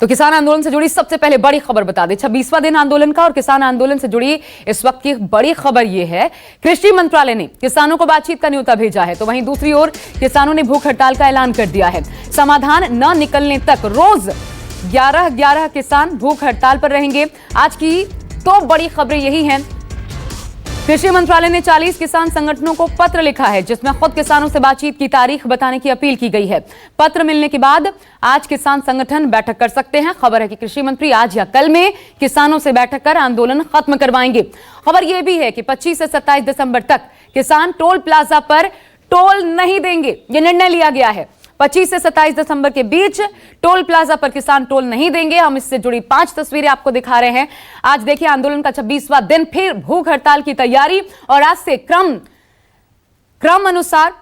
तो किसान आंदोलन से जुड़ी सबसे पहले बड़ी खबर बता दें, 26वां दिन आंदोलन का और किसान आंदोलन से जुड़ी इस वक्त की बड़ी खबर यह है, कृषि मंत्रालय ने किसानों को बातचीत का न्योता भेजा है। तो वहीं दूसरी ओर किसानों ने भूख हड़ताल का ऐलान कर दिया है। समाधान न निकलने तक रोज 11 किसान भूख हड़ताल पर रहेंगे। आज की तो बड़ी खबरें यही हैं, कृषि मंत्रालय ने 40 किसान संगठनों को पत्र लिखा है, जिसमें खुद किसानों से बातचीत की तारीख बताने की अपील की गई है। पत्र मिलने के बाद आज किसान संगठन बैठक कर सकते हैं। खबर है कि कृषि मंत्री आज या कल में किसानों से बैठक कर आंदोलन खत्म करवाएंगे। खबर यह भी है कि 25 से 27 दिसंबर तक किसान टोल प्लाजा पर टोल नहीं देंगे। यह निर्णय लिया गया है। 25 से 27 दिसंबर के बीच टोल प्लाजा पर किसान टोल नहीं देंगे। हम इससे जुड़ी 5 तस्वीरें आपको दिखा रहे हैं। आज देखिए आंदोलन का 26वां दिन, फिर भूख हड़ताल की तैयारी और आज से क्रम अनुसार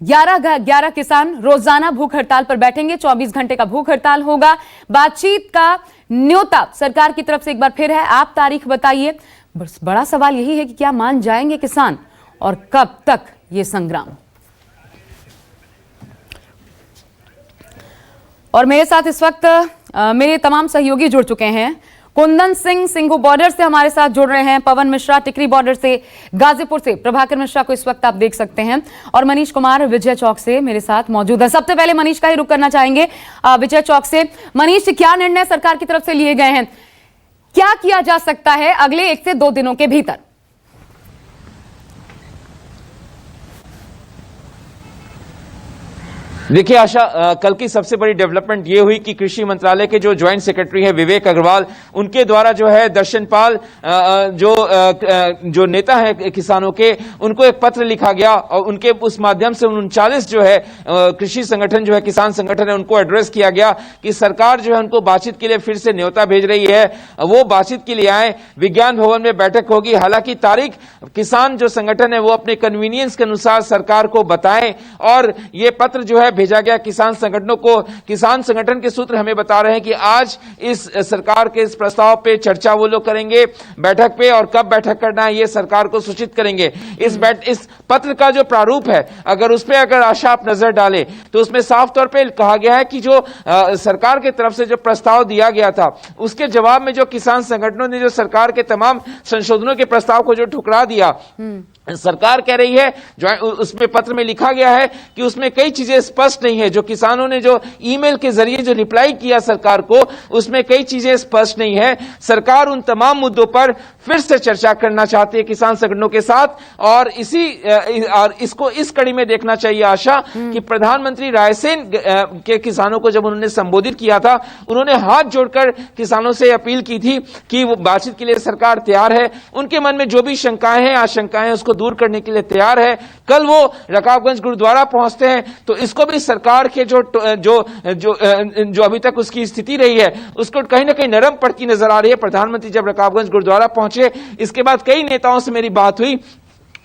11 किसान रोजाना भूख हड़ताल पर बैठेंगे। 24 घंटे का भूख हड़ताल होगा। बातचीत का न्योता सरकार की तरफ से एक बार फिर है। आप तारीख बताइए। बड़ा सवाल यही है कि क्या मान जाएंगे किसान और कब तक ये संग्राम। और मेरे साथ इस वक्त मेरे तमाम सहयोगी जुड़ चुके हैं। कुंदन सिंह सिंघू बॉर्डर से हमारे साथ जुड़ रहे हैं, पवन मिश्रा टिकरी बॉर्डर से, गाजीपुर से प्रभाकर मिश्रा को इस वक्त आप देख सकते हैं, और मनीष कुमार विजय चौक से मेरे साथ मौजूद है। सबसे पहले मनीष का ही रुख करना चाहेंगे, विजय चौक से। मनीष, क्या निर्णय सरकार की तरफ से लिए गए हैं, क्या किया जा सकता है अगले 1 से 2 दिनों के भीतर? देखिए आशा, कल की सबसे बड़ी डेवलपमेंट ये हुई कि कृषि मंत्रालय के जो ज्वाइंट सेक्रेटरी है विवेक अग्रवाल, उनके द्वारा जो है दर्शनपाल जो नेता है किसानों के, उनको एक पत्र लिखा गया और उनके उस माध्यम से 39 जो है कृषि संगठन जो है किसान संगठन है उनको एड्रेस किया गया कि सरकार जो है उनको बातचीत के लिए फिर से न्योता भेज रही है, वो बातचीत के लिए आए। विज्ञान भवन में बैठक होगी। हालांकि तारीख किसान जो संगठन है वो अपने कन्वीनियंस के अनुसार सरकार को बताएं, और ये पत्र जो है भेजा गया किसान संगठनों को। किसान संगठन के सूत्र हमें बता रहे हैं कि आज इस सरकार के इस प्रस्ताव पे चर्चा वो लोग करेंगे बैठक पे, और कब बैठक करना है ये सरकार को सूचित करेंगे। इस पत्र का जो प्रारूप है, अगर आशा आप नजर डालें तो उसमें साफ तौर पे कहा गया है कि जो सरकार की तरफ से जो प्रस्ताव दिया गया था उसके जवाब में जो किसान संगठनों ने जो सरकार के तमाम संशोधनों के प्रस्ताव को जो ठुकरा दिया, सरकार कह रही है, जो उसमें पत्र में लिखा गया है कि उसमें कई चीजें स्पष्ट नहीं है। जो किसानों ने जो ईमेल के जरिए जो रिप्लाई किया सरकार को, उसमें कई चीजें स्पष्ट नहीं है। सरकार उन तमाम मुद्दों पर फिर से चर्चा करना चाहती है किसान संगठनों के साथ, और इसको इस कड़ी में देखना चाहिए आशा कि प्रधानमंत्री रायसेन के किसानों को जब उन्होंने संबोधित किया था, उन्होंने हाथ जोड़कर किसानों से अपील की थी कि वो बातचीत के लिए सरकार तैयार है। उनके मन में जो भी शंकाएं हैं, आशंकाएं, उसको दूर करने के लिए तैयार है। कल वो रकाबगंज गुरुद्वारा पहुंचते हैं तो इसको भी सरकार के जो अभी तक उसकी स्थिति रही है उसको कहीं ना कहीं नरम पड़ती नजर आ रही है। प्रधानमंत्री जब रकाबगंज गुरुद्वारा पहुंचे, इसके बाद कई नेताओं से मेरी बात हुई,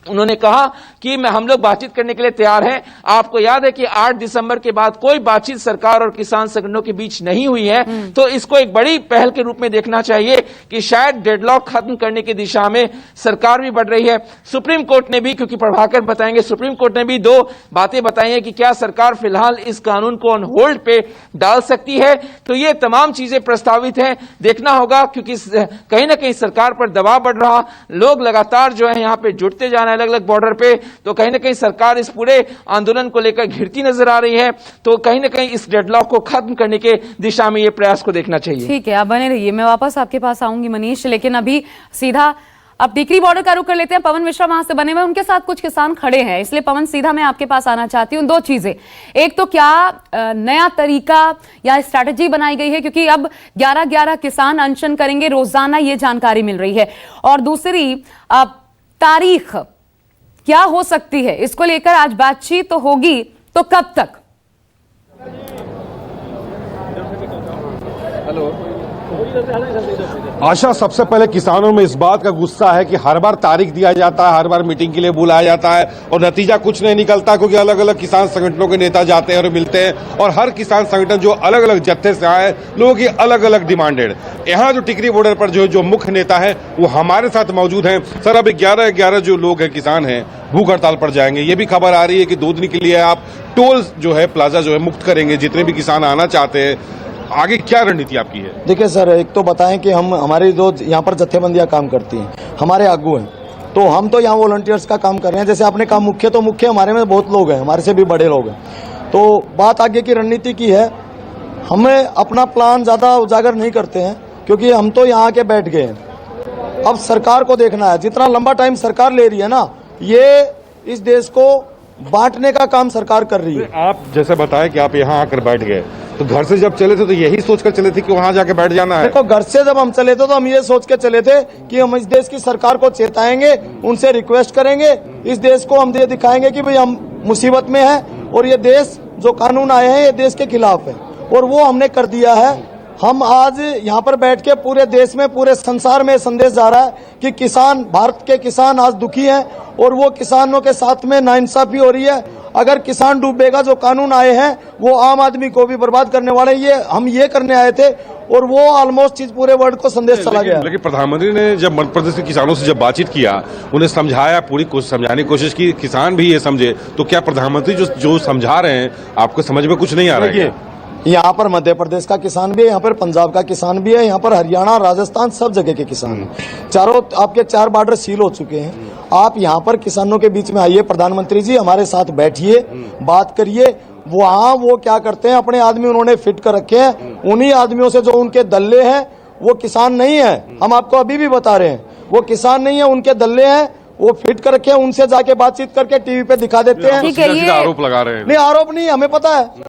उन्होंने कहा कि हम लोग बातचीत करने के लिए तैयार हैं। आपको याद है कि 8 दिसंबर के बाद कोई बातचीत सरकार और किसान संगठनों के बीच नहीं हुई है, तो इसको एक बड़ी पहल के रूप में देखना चाहिए कि शायद डेडलॉक खत्म करने की दिशा में सरकार भी बढ़ रही है। सुप्रीम कोर्ट ने भी, क्योंकि प्रभाकर बताएंगे, सुप्रीम कोर्ट ने भी 2 बातें बताई हैं कि क्या सरकार फिलहाल इस कानून को ऑन होल्ड पे डाल सकती है। तो ये तमाम चीजें प्रस्तावित हैं, देखना होगा, क्योंकि कहीं ना कहीं सरकार पर दबाव बढ़ रहा, लोग लगातार जो है यहां पे जुटते जाना अलग अलग बॉर्डर पे, तो कहीं ना कहीं सरकार इस पूरे आंदोलन को लेकर घिरती नजर आ रही है। तो कहीं ना कहीं इस डेडलॉक को खत्म करने के दिशा में ये प्रयास को देखना चाहिए। ठीक है, आप बने रहिए, मैं वापस आपके पास आऊंगी मनीष, लेकिन अभी सीधा अब टिकरी बॉर्डर का रुख कर लेते हैं। पवन मिश्रा वहां से बने हुए, उनके साथ कुछ किसान खड़े हैं, इसलिए पवन सीधा मैं आपके पास आना चाहती हूँ। 2 चीजें, एक तो क्या नया तरीका या स्ट्रैटेजी बनाई गई है, क्योंकि अब 11 किसान अनशन करेंगे रोजाना, ये जानकारी मिल रही है, और दूसरी तारीख क्या हो सकती है, इसको लेकर आज बातचीत तो होगी, तो कब तक? हेलो आशा, सबसे पहले किसानों में इस बात का गुस्सा है कि हर बार तारीख दिया जाता है, हर बार मीटिंग के लिए बुलाया जाता है और नतीजा कुछ नहीं निकलता, क्योंकि अलग अलग किसान संगठनों के नेता जाते हैं और मिलते हैं, और हर किसान संगठन जो अलग अलग जत्थे से आए, लोगों की अलग अलग डिमांडेड। यहाँ जो टिकरी बॉर्डर पर जो मुख्य नेता है वो हमारे साथ मौजूद हैं। सर, अब 11 जो लोग हैं, किसान हैं, भूख हड़ताल पर जाएंगे। ये भी खबर आ रही है कि 2 दिन के लिए आप टोल जो है प्लाजा जो है मुक्त करेंगे, जितने भी किसान आना चाहते हैं। आगे क्या रणनीति आपकी है? देखिए सर, एक तो बताएं कि हम हमारी जो यहाँ पर जत्थेबंदियां काम करती हैं, हमारे आगू हैं, तो हम तो यहाँ वॉलंटियर्स का काम कर रहे हैं। जैसे आपने कहा मुख्य, तो मुख्य हमारे में बहुत लोग हैं, हमारे से भी बड़े लोग हैं। तो बात आगे की रणनीति की है, हमें अपना प्लान ज़्यादा उजागर नहीं करते हैं, क्योंकि हम तो यहाँ आके बैठ गए हैं। अब सरकार को देखना है, जितना लंबा टाइम सरकार ले रही है ना, ये इस देश को बांटने का काम सरकार कर रही है। आप जैसे बताएं कि आप यहाँ आकर बैठ गए, तो घर से जब चले थे तो यही सोचकर चले थे कि वहां जाके बैठ जाना है? देखो, घर से जब हम चले थे तो हम ये सोच के चले थे कि हम इस देश की सरकार को चेताएंगे, उनसे रिक्वेस्ट करेंगे, इस देश को हम ये दिखाएंगे कि भाई हम मुसीबत में हैं और ये देश जो कानून आए हैं ये देश के खिलाफ है, और वो हमने कर दिया है। हम आज यहाँ पर बैठ के पूरे देश में, पूरे संसार में संदेश जा रहा है कि किसान, भारत के किसान आज दुखी हैं और वो किसानों के साथ में नाइंसाफी हो रही है। अगर किसान डूबेगा, जो कानून आए हैं वो आम आदमी को भी बर्बाद करने वाले, ये हम ये करने आए थे, और वो ऑलमोस्ट चीज पूरे वर्ल्ड को संदेश चला गया। लेकिन प्रधानमंत्री ने जब मध्य प्रदेश के किसानों से जब बातचीत किया, उन्हें समझाया, पूरी समझाने की कोशिश की, किसान भी ये समझे, तो क्या प्रधानमंत्री जो समझा रहे हैं आपको समझ में कुछ नहीं आ रहा है? यहाँ पर मध्य प्रदेश का किसान भी है, यहाँ पर पंजाब का किसान भी है, यहाँ पर हरियाणा, राजस्थान, सब जगह के किसान हैं। चारों आपके 4 बॉर्डर सील हो चुके हैं। आप यहाँ पर किसानों के बीच में आइए, प्रधानमंत्री जी हमारे साथ बैठिए, बात करिए। वहाँ वो क्या करते हैं, अपने आदमी उन्होंने फिट कर रखे हैं, उन्हीं आदमियों से जो उनके दल्ले हैं, वो किसान नहीं है। हम आपको अभी भी बता रहे हैं, वो किसान नहीं है, उनके दल्ले हैं, वो फिट करके उनसे जाके बातचीत करके टीवी पे दिखा देते हैं। ठीक है, ये आरोप लगा रहे हैं। नहीं, आरोप नहीं, हमें पता है।